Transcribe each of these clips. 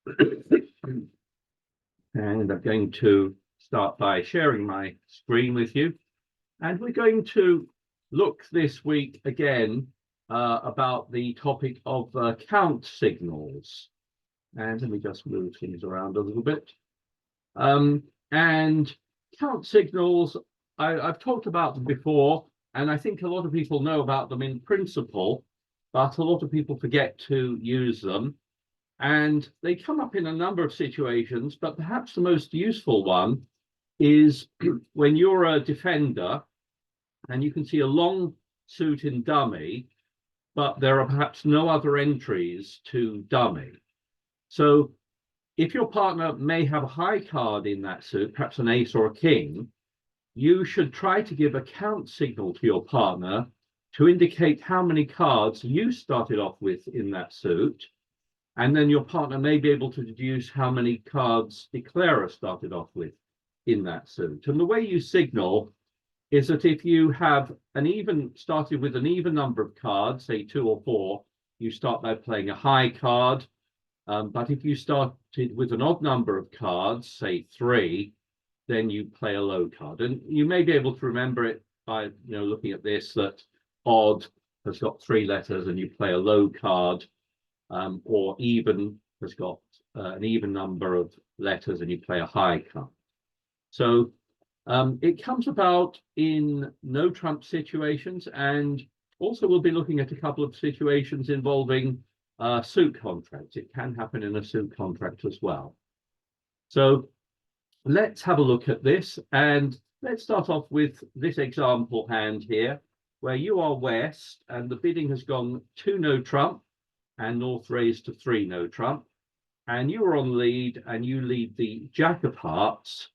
And I'm going to start by sharing my screen with you. And we're going to look this week again about the topic of count signals. And let me just move things around a little bit. And count signals, I've talked about them before, and I think a lot of people know about them in principle, but a lot of people forget to use them. And they come up in a number of situations, but perhaps the most useful one is when you're a defender and you can see a long suit in dummy, but there are perhaps no other entries to dummy. So if your partner may have a high card in that suit, perhaps an ace or a king, you should try to give a count signal to your partner to indicate how many cards you started off with in that suit. And then your partner may be able to deduce how many cards declarer started off with in that suit. And the way you signal is that if you have started with an even number of cards, say 2 or 4, you start by playing a high card. But if you started with an odd number of cards, say 3, then you play a low card. And you may be able to remember it by looking at this, that odd has got 3 letters and you play a low card, or even has got an even number of letters and you play a high card. So it comes about in no trump situations, and also we'll be looking at a couple of situations involving suit contracts. It can happen in a suit contract as well. So let's have a look at this, and let's start off with this example hand here, where you are West and the bidding has gone 2 no trump and North raised to 3 no trump, and you are on lead and you lead the Jack of Hearts,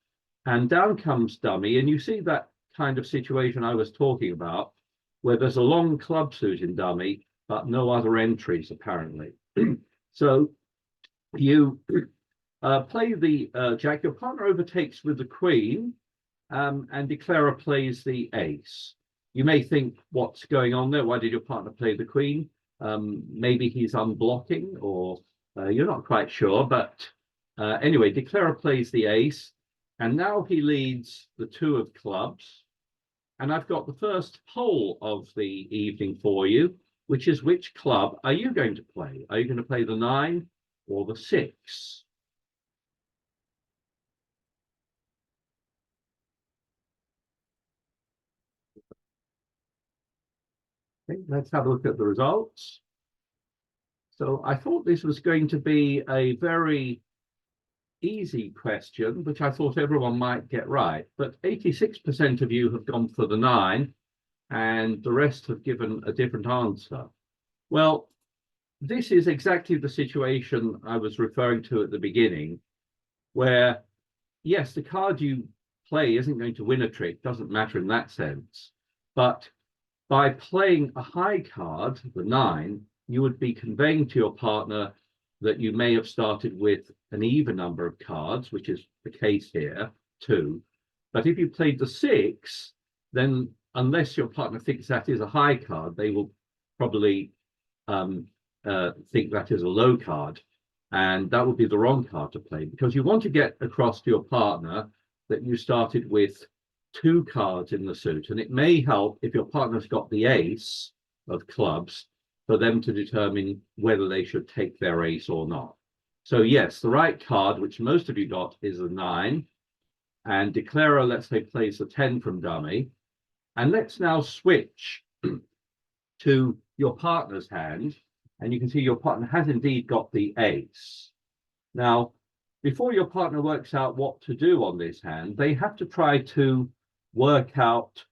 and down comes dummy, and you see that kind of situation I was talking about, where there's a long club suit in dummy, but no other entries apparently. So you play the Jack. Your partner overtakes with the Queen, and declarer plays the ace. You may think, what's going on there? Why did your partner play the Queen? Maybe he's unblocking, or you're not quite sure, but anyway, declarer plays the ace, and now he leads the 2 of clubs. And I've got the first poll of the evening for you, which is, which club are you going to play? Are you going to play the 9 or the 6? Okay, let's have a look at the results. So I thought this was going to be a very easy question, which I thought everyone might get right, but 86% of you have gone for the 9 and the rest have given a different answer. Well, this is exactly the situation I was referring to at the beginning, where yes, the card you play isn't going to win a trick, doesn't matter in that sense, but by playing a high card, the 9, you would be conveying to your partner that you may have started with an even number of cards, which is the case here, 2. But if you played the 6, then unless your partner thinks that is a high card, they will probably think that is a low card. And that would be the wrong card to play, because you want to get across to your partner that you started with 2 cards in the suit. And it may help if your partner's got the ace of clubs for them to determine whether they should take their ace or not. So yes, the right card, which most of you got, is the 9. And declarer, let's say, plays the 10 from dummy. And let's now switch to your partner's hand. And you can see your partner has indeed got the ace. Now, before your partner works out what to do on this hand, they have to try to work out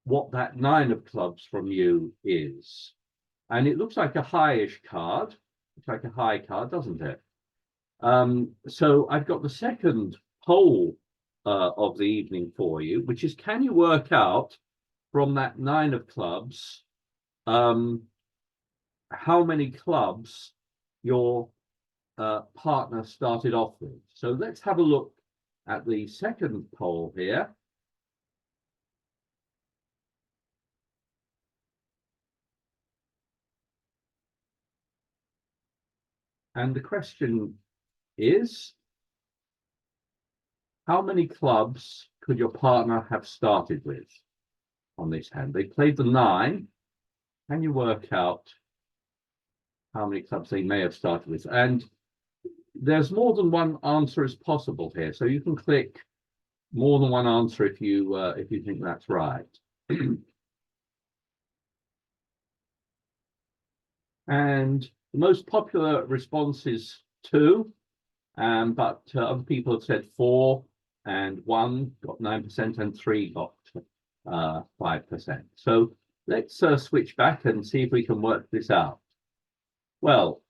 what that 9 of clubs from you is. And it looks like a highish card. It's like a high card, doesn't it? So I've got the second poll of the evening for you, which is, can you work out from that 9 of clubs how many clubs your partner started off with? So let's have a look at the second poll here. And the question is how many clubs could your partner have started with on this hand? They played the 9. Can you work out how many clubs they may have started with? And there's more than one answer is possible here, so you can click more than one answer if you think that's right. And the most popular response is 2, but other people have said 4, and 1 got 9%, and 3 got 5%. So let's switch back and see if we can work this out. Well,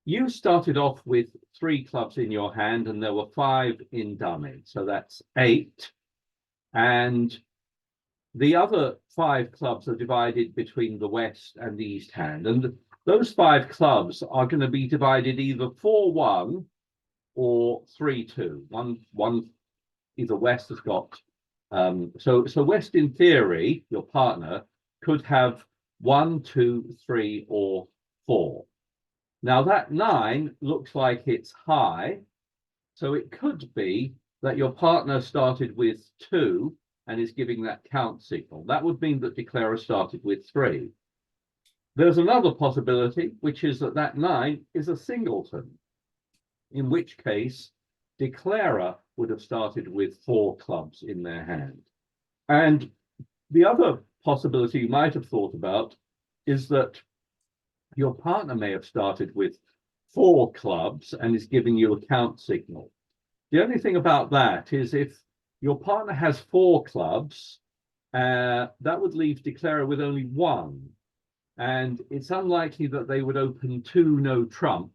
you started off with 3 clubs in your hand, and there were 5 in dummy, so that's 8. And the other 5 clubs are divided between the west and the east hand, and those 5 clubs are going to be divided either 4-1 or 3-2. One either west has got so west, in theory, your partner could have 1, 2, 3, or 4. Now that 9 looks like it's high, so it could be that your partner started with 2 and is giving that count signal. That would mean that Declarer started with 3. There's another possibility, which is that that 9 is a singleton, in which case Declarer would have started with 4 clubs in their hand. And the other possibility you might have thought about is that your partner may have started with 4 clubs and is giving you a count signal. The only thing about that is if your partner has 4 clubs, that would leave Declarer with only 1. And it's unlikely that they would open 2 no trump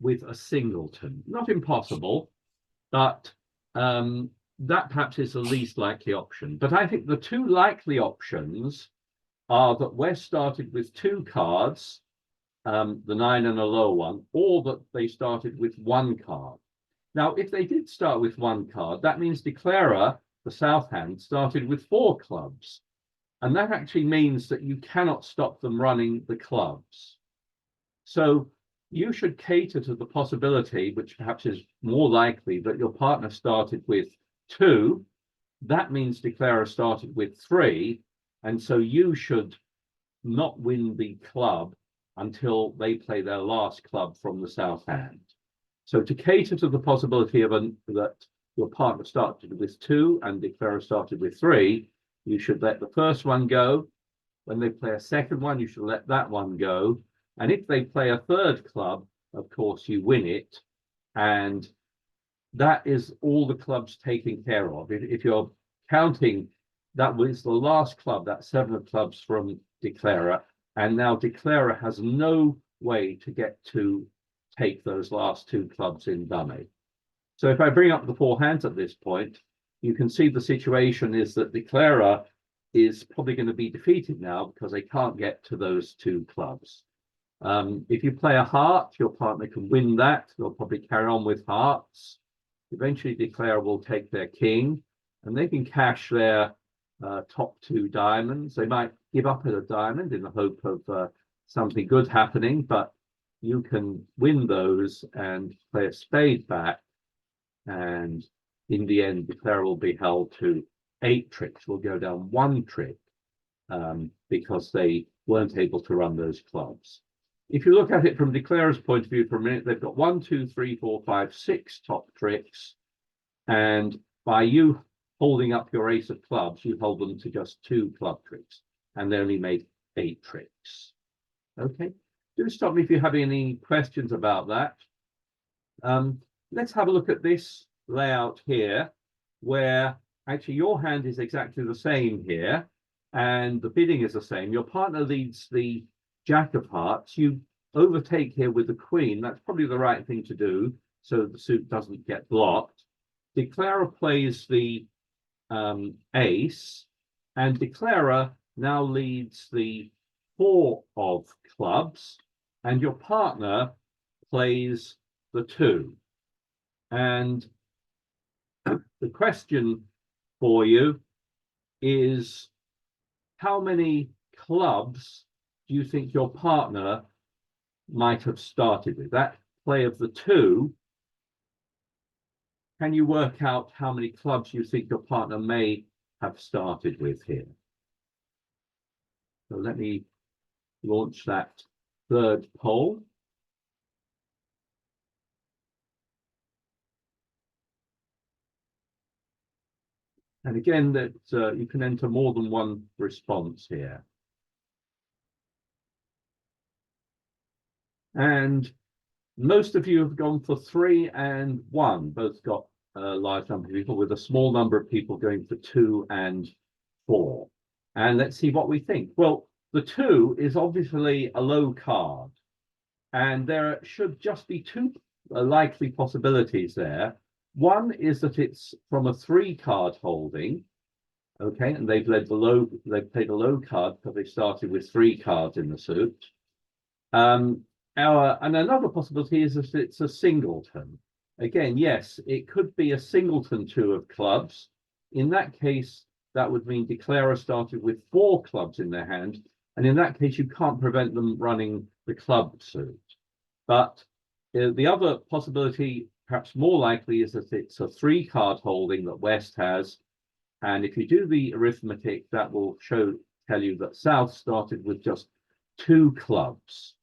with a singleton. Not impossible, but that perhaps is the least likely option. But I think the 2 likely options are that West started with 2 cards, the 9 and a low one, or that they started with 1 card. Now, if they did start with 1 card, that means Declarer, the south hand, started with 4 clubs. And that actually means that you cannot stop them running the clubs. So you should cater to the possibility, which perhaps is more likely, that your partner started with 2. That means Declarer started with 3. And so you should not win the club until they play their last club from the south hand. So to cater to the possibility of that your partner started with 2 and Declarer started with 3, you should let the first one go. When they play a second one, you should let that one go. And if they play a third club, of course, you win it. And that is all the clubs taken care of. If you're counting, that was the last club, that 7 of clubs from Declarer. And now Declarer has no way to get to take those last 2 clubs in dummy. So if I bring up the 4 hands at this point, you can see the situation is that Declarer is probably going to be defeated now because they can't get to those 2 clubs. If you play a heart, your partner can win that. They'll probably carry on with hearts. Eventually, Declarer will take their king, and they can cash their top 2 diamonds. They might give up at a diamond in the hope of something good happening, but you can win those and play a spade back. And in the end, Declarer will be held to 8 tricks. Will go down 1 trick because they weren't able to run those clubs. If you look at it from Declarer's point of view for a minute, they've got 1, 2, 3, 4, 5, 6 top tricks. And by you holding up your ace of clubs, you hold them to just 2 club tricks. And they only made 8 tricks. Okay, do stop me if you have any questions about that. Let's have a look at this layout here, where actually your hand is exactly the same here, and the bidding is the same. Your partner leads the Jack of Hearts. You overtake here with the Queen. That's probably the right thing to do so the suit doesn't get blocked. Declarer plays the ace, and Declarer now leads the 4 of clubs, and your partner plays the 2. And the question for you is, how many clubs do you think your partner might have started with? That play of the 2, can you work out how many clubs you think your partner may have started with here? So let me launch that third poll. And again, that you can enter more than one response here. And most of you have gone for 3 and 1, both got a large number of people, with a small number of people going for 2 and 4. And let's see what we think. Well, the 2 is obviously a low card, and there should just be 2 likely possibilities there. One is that it's from a 3 card holding, okay, and they've played a low card because they started with 3 cards in the suit. And another possibility is that it's a singleton. Again, yes, it could be a singleton 2 of clubs. In that case, that would mean declarer started with 4 clubs in their hand, and in that case, you can't prevent them running the club suit. But the other possibility, perhaps more likely, is that it's a 3 card holding that West has, and if you do the arithmetic, that will tell you that South started with just 2 clubs.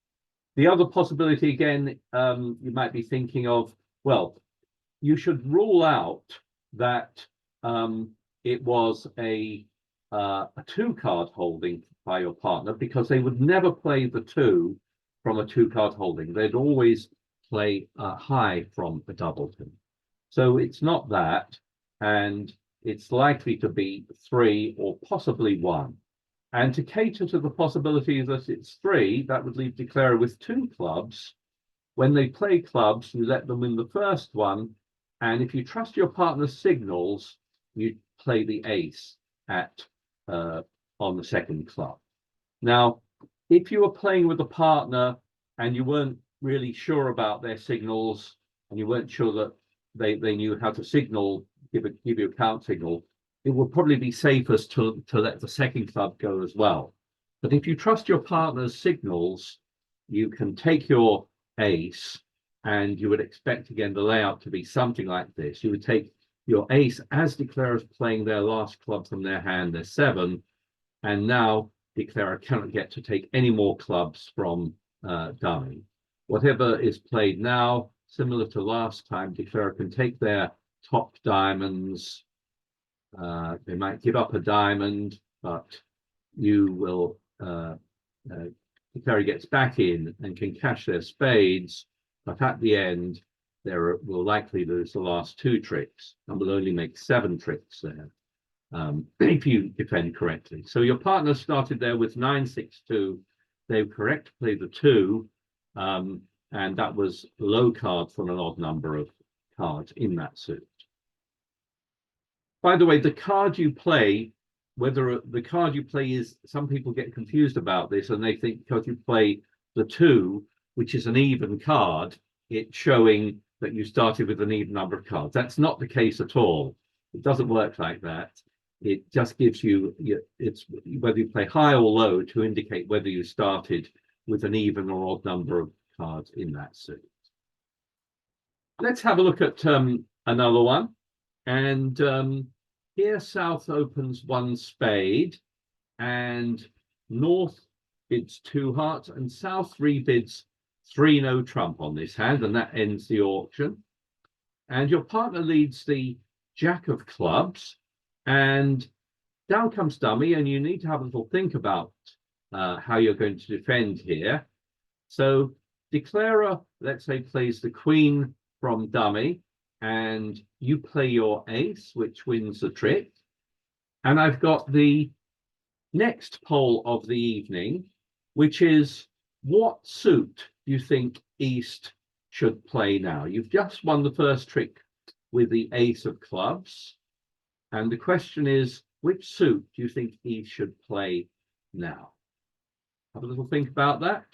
The other possibility, again, you might be thinking of, well, you should rule out that it was a 2 card holding by your partner, because they would never play the 2 from a 2 card holding. They'd always play high from a doubleton. So it's not that, and it's likely to be 3 or possibly 1. And to cater to the possibility that it's 3, that would leave declarer with 2 clubs. When they play clubs, you let them win the first one, and if you trust your partner's signals, you play the ace at on the second club. Now, if you were playing with a partner and you weren't really sure about their signals, and you weren't sure that they knew how to signal, give you a count signal, it would probably be safest to let the second club go as well. But if you trust your partner's signals, you can take your ace, and you would expect, again, the layout to be something like this. You would take your ace as declarers playing their last club from their hand, their 7, and now declarer cannot get to take any more clubs from dummy. Whatever is played now, similar to last time, declarer can take their top diamonds. They might give up a diamond, but you will declarer gets back in and can cash their spades, but at the end will likely lose the last 2 tricks and will only make 7 tricks there if you defend correctly. So your partner started there with 9, 6, 2. They were correct to play the 2, and that was a low card from an odd number of cards in that suit. By the way, the card you play, whether the card you play is, some people get confused about this and they think because you play the 2, which is an even card, it's showing that you started with an even number of cards. That's not the case at all. It doesn't work like that. It just gives you, it's whether you play high or low to indicate whether you started with an even or odd number of cards in that suit. Let's have a look at another one. And here South opens 1 spade, and North bids 2 hearts, and South rebids 3 no trump on this hand, and that ends the auction. And your partner leads the Jack of clubs, and down comes dummy, and you need to have a little think about how you're going to defend here. So declarer, let's say, plays the queen from dummy, and you play your ace, which wins the trick. And I've got the next poll of the evening, which is, what suit do you think East should play now? You've just won the first trick with the ace of clubs. And the question is, which suit do you think East should play now? Have a little think about that.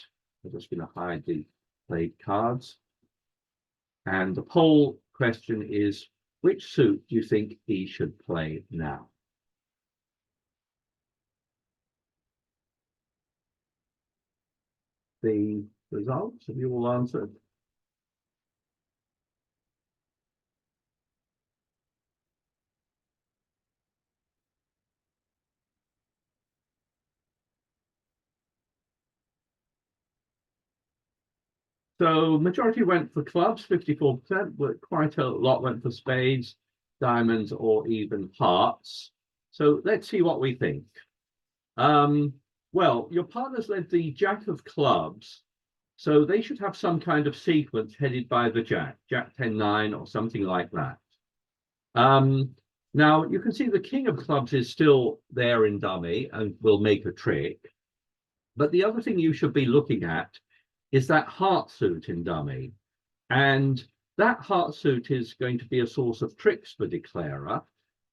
I'm just going to hide the played cards. And the poll question is, which suit do you think he should play now? The results, have you all answered? So majority went for clubs, 54%, but quite a lot went for spades, diamonds, or even hearts. So let's see what we think. Well, your partner's led the Jack of clubs, so they should have some kind of sequence headed by the Jack, Jack 10-9 or something like that. Now you can see the King of clubs is still there in dummy and will make a trick. But the other thing you should be looking at is that heart suit in dummy. And that heart suit is going to be a source of tricks for declarer.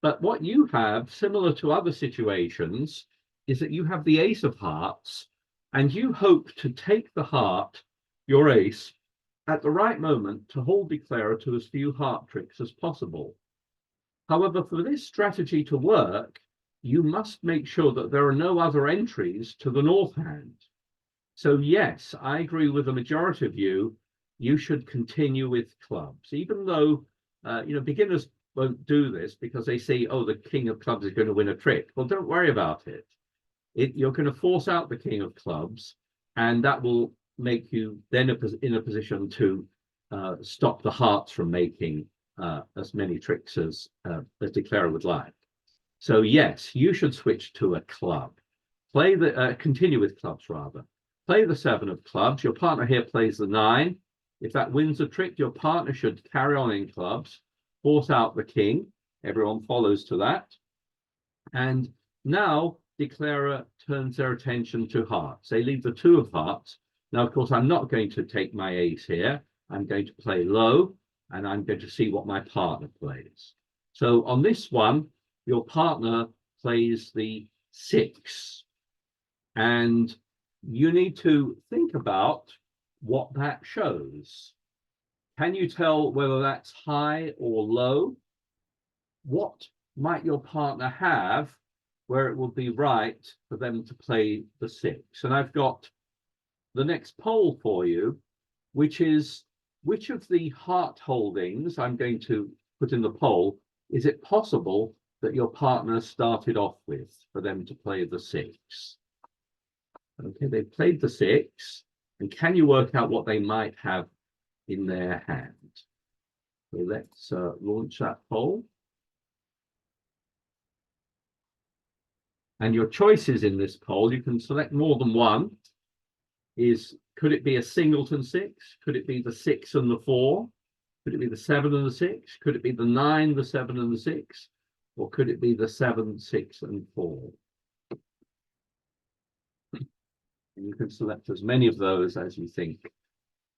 But what you have, similar to other situations, is that you have the ace of hearts, and you hope to take the heart, your ace, at the right moment to hold declarer to as few heart tricks as possible. However, for this strategy to work, you must make sure that there are no other entries to the north hand. So yes, I agree with the majority of you. You should continue with clubs, even though beginners won't do this because they see, oh, the King of clubs is going to win a trick. Well, don't worry about it. You're going to force out the King of clubs, and that will make you then in a position to stop the hearts from making as many tricks as declarer would like. So yes, you should switch to a club. Continue with clubs rather. Play the 7 of clubs. Your partner here plays the 9. If that wins a trick, your partner should carry on in clubs, force out the king. Everyone follows to that. And now declarer turns their attention to hearts. They leave the 2 of hearts. Now, of course, I'm not going to take my ace here. I'm going to play low, and I'm going to see what my partner plays. So on this one, your partner plays the 6. And you need to think about what that shows. Can you tell whether that's high or low? What might your partner have where it would be right for them to play the 6? And I've got the next poll for you, which is which of the heart holdings I'm going to put in the poll, is it possible that your partner started off with for them to play the 6? Okay, they played the 6, and can you work out what they might have in their hand? So let's launch that poll. And your choices in this poll, you can select more than one, could it be a singleton 6? Could it be the 6 and the 4? Could it be the 7 and the 6? Could it be the 9, the 7 and the 6? Or could it be the 7, 6 and 4? And you can select as many of those as you think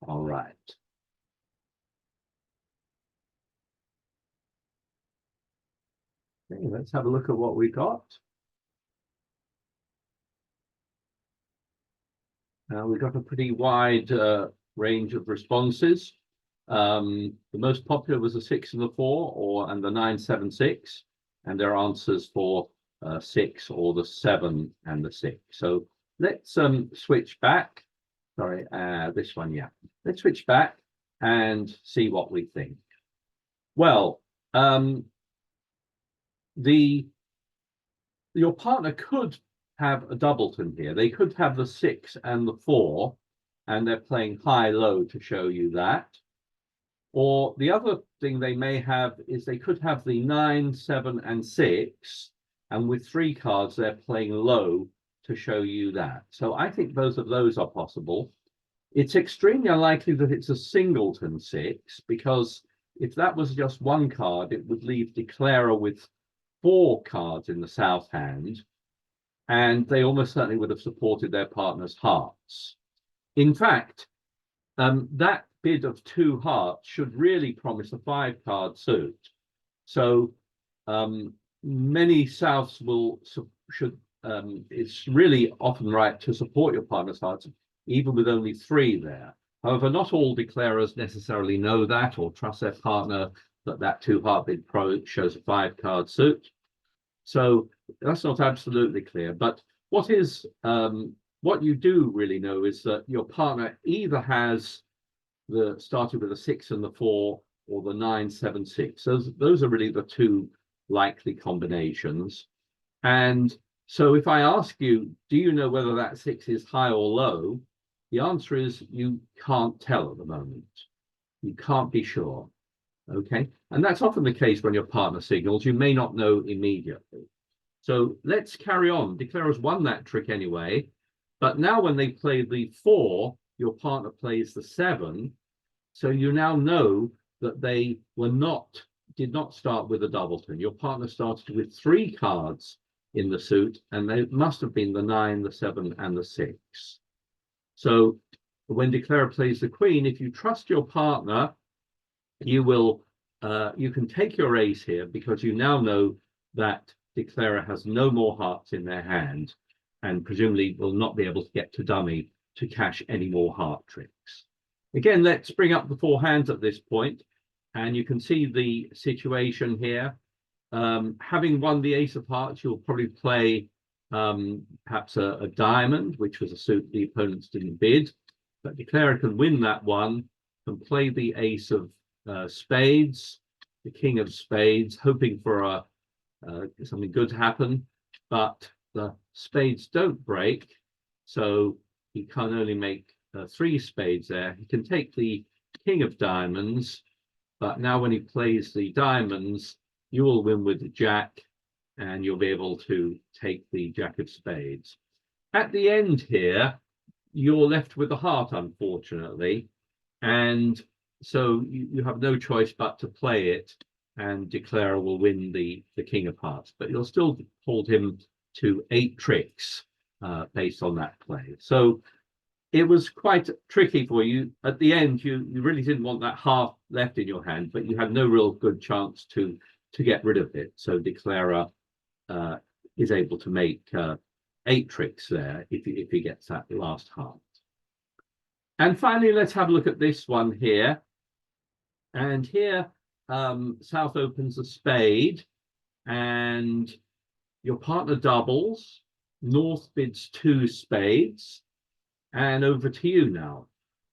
are right. Okay, let's have a look at what we got. We got a pretty wide range of responses. The most popular was the 6 and the 4, and the 9, 7, 6, and their answers for 6 or the 7 and the 6. So let's switch back. Sorry, this one, yeah. Let's switch back and see what we think. Well, your partner could have a doubleton here. They could have the 6 and the 4, and they're playing high-low to show you that. Or the other thing they may have is they could have the 9, 7, and 6, and with 3 cards, they're playing low to show you that. So I think both of those are possible. It's extremely unlikely that it's a singleton 6, because if that was just one card, it would leave declarer with 4 cards in the south hand, and they almost certainly would have supported their partner's hearts. In fact, that bid of 2 hearts should really promise a 5-card suit. So many souths it's really often right to support your partner's hearts, even with only 3 there. However, not all declarers necessarily know that or trust their partner that 2-heart bid shows a 5-card suit. So that's not absolutely clear. But what you do really know is that your partner either has started with a 6 and the 4, or the 9, 7, 6. Those are really the 2 likely combinations. And so if I ask you, do you know whether that 6 is high or low? The answer is you can't tell at the moment. You can't be sure. Okay. And that's often the case when your partner signals. You may not know immediately. So let's carry on. Declare has won that trick anyway. But now when they play the 4, your partner plays the 7. So you now know that they did not start with a doubleton. Your partner started with 3 cards in the suit, and they must have been the 9, the 7, and the 6. So when Declare plays the Queen, if you trust your partner, you can take your ace here, because you now know that Declarer has no more hearts in their hand, and presumably will not be able to get to dummy to cash any more heart tricks. Again, let's bring up the 4 hands at this point, and you can see the situation here. Having won the ace of hearts, you'll probably play perhaps a diamond, which was a suit the opponents didn't bid, but Declarer can win that one, can play the ace of spades, the king of spades, hoping for something good to happen, but the spades don't break, so he can only make 3 spades there. He can take the king of diamonds, but now when he plays the diamonds, you will win with the jack, and you'll be able to take the jack of spades. At the end here, you're left with a heart, unfortunately, and so you have no choice but to play it, and Declarer will win the king of hearts, but you'll still hold him to 8 tricks based on that play. So it was quite tricky for you. At the end, you really didn't want that half left in your hand, but you had no real good chance to get rid of it. So Declarer is able to make 8 tricks there if he gets that last heart. And finally, let's have a look at this one here. And here, South opens a spade, and your partner doubles. North bids 2 spades, and over to you now.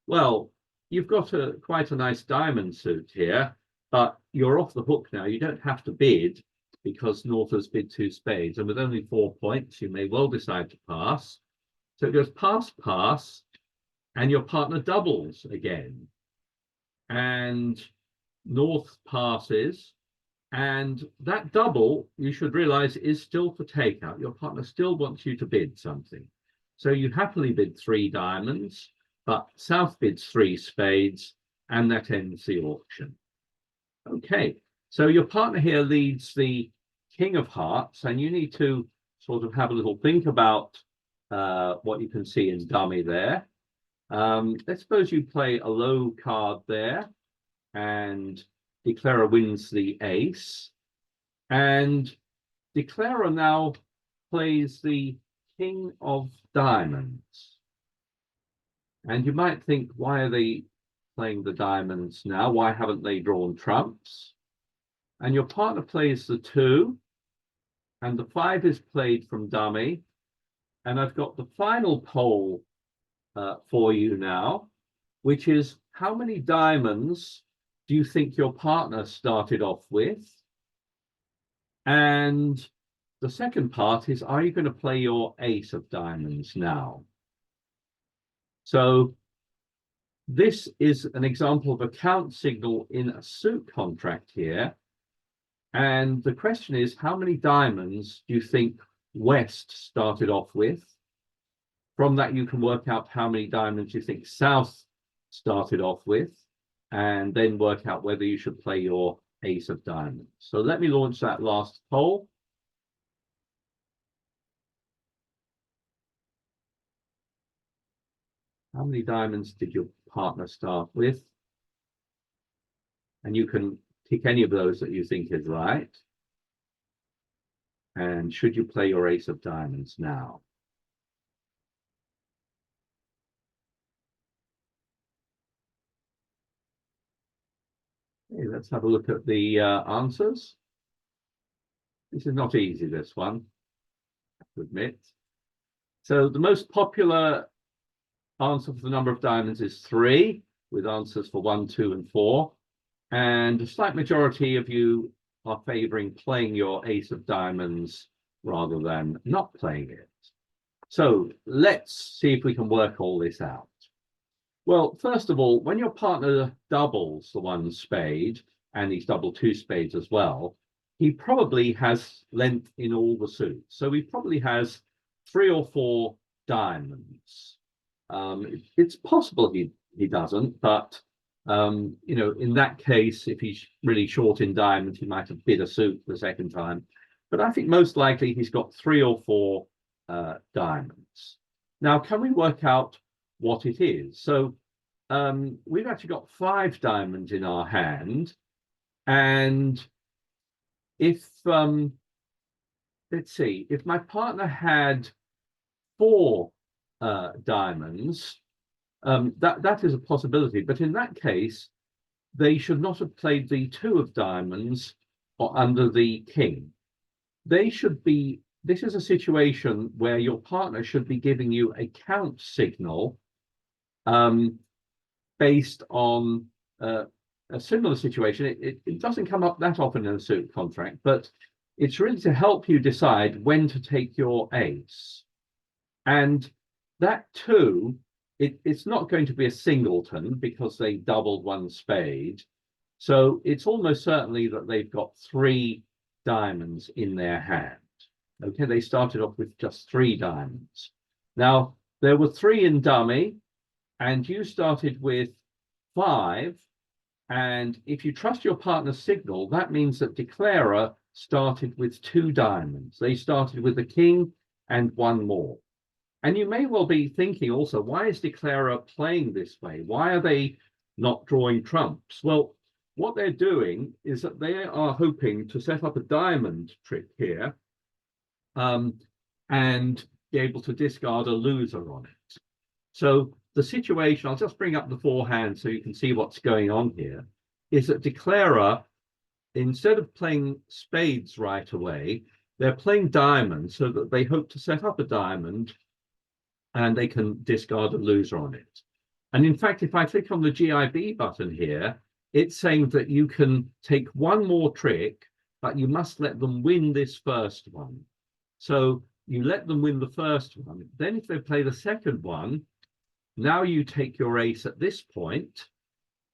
Well, you've got quite a nice diamond suit here, but you're off the hook now. You don't have to bid, because North has bid 2 spades, and with only 4 points, you may well decide to pass. So it goes pass, pass, and your partner doubles again. And North passes, and that double, you should realize, is still for takeout. Your partner still wants you to bid something. So you happily bid 3 diamonds, but South bids 3 spades, and that ends the auction. Okay, so your partner here leads the king of hearts, and you need to sort of have a little think about what you can see in dummy there. Let's suppose you play a low card there, and Declarer wins the ace, and Declarer now plays the king of diamonds. And you might think, why are they playing the diamonds now? Why haven't they drawn trumps? And your partner plays the 2, and the 5 is played from dummy. And I've got the final poll for you now, which is, how many diamonds do you think your partner started off with? And the second part is, are you going to play your ace of diamonds now? So this is an example of a count signal in a suit contract here. And the question is, how many diamonds do you think West started off with? From that, you can work out how many diamonds you think South started off with, and then work out whether you should play your ace of diamonds. So let me launch that last poll. How many diamonds did your partner start with? And you can pick any of those that you think is right. And should you play your ace of diamonds now? Okay, let's have a look at the answers. This is not easy, this one, I have to admit. So the most popular answer for the number of diamonds is 3, with answers for 1, 2, and 4. And a slight majority of you are favoring playing your ace of diamonds rather than not playing it. So let's see if we can work all this out. Well, first of all, when your partner doubles the one spade, and he's doubled two spades as well, he probably has length in all the suits. So he probably has 3 or 4 diamonds. It's possible he doesn't, but you know, in that case, if he's really short in diamonds, he might have bid a suit the second time. But I think most likely he's got 3 or 4 diamonds. Now, can we work out what it is? So we've actually got 5 diamonds in our hand, and if let's see, if my partner had 4 diamonds, that is a possibility. But in that case, they should not have played the 2 of diamonds or under the king. They should be. This is a situation where your partner should be giving you a count signal based on a similar situation. It doesn't come up that often in a suit contract, but it's really to help you decide when to take your ace. And that 2, it's not going to be a singleton because they doubled one spade. So it's almost certainly that they've got 3 diamonds in their hand. Okay, they started off with just 3 diamonds. Now, there were 3 in dummy, and you started with 5. And if you trust your partner's signal, that means that Declarer started with 2 diamonds. They started with a king and 1 more. And you may well be thinking also, why is Declarer playing this way? Why are they not drawing trumps? Well, what they're doing is that they are hoping to set up a diamond trick here and be able to discard a loser on it. So the situation, I'll just bring up the forehand so you can see what's going on here, is that Declarer, instead of playing spades right away, they're playing diamonds so that they hope to set up a diamond and they can discard a loser on it. And in fact, if I click on the GIB button here, it's saying that you can take 1 more trick, but you must let them win this first one. So you let them win the first one. Then if they play the second one, now you take your ace at this point,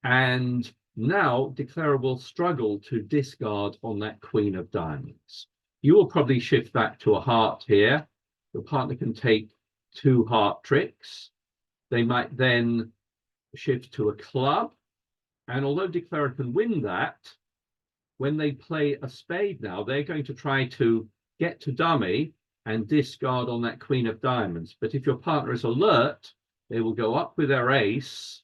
and now Declarer will struggle to discard on that queen of diamonds. You will probably shift back to a heart here. Your partner can take 2 heart tricks. They might then shift to a club. And although Declarer can win that, when they play a spade now, they're going to try to get to dummy and discard on that queen of diamonds. But if your partner is alert, they will go up with their ace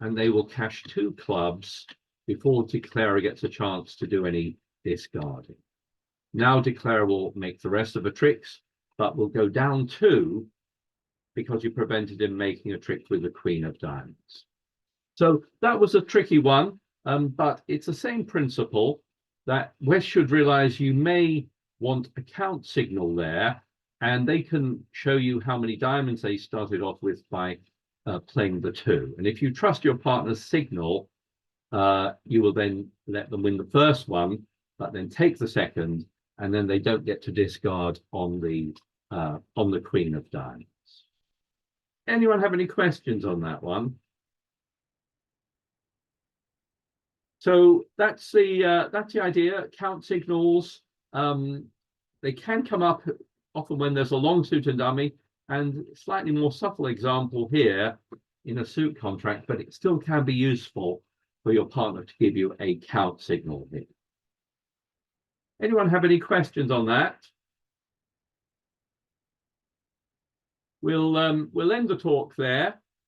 and they will cash 2 clubs before Declarer gets a chance to do any discarding. Now Declarer will make the rest of the tricks, but will go down 2 because you prevented him making a trick with the queen of diamonds. So that was a tricky one, but it's the same principle that West should realize you may want a count signal there, and they can show you how many diamonds they started off with by playing the 2. And if you trust your partner's signal, you will then let them win the first one, but then take the second, and then they don't get to discard on the queen of diamonds. Anyone have any questions on that one? So that's the idea. Count signals, they can come up often when there's a long suit and dummy, and slightly more subtle example here in a suit contract, but it still can be useful for your partner to give you a count signal here. Anyone have any questions on that? We'll end the talk there.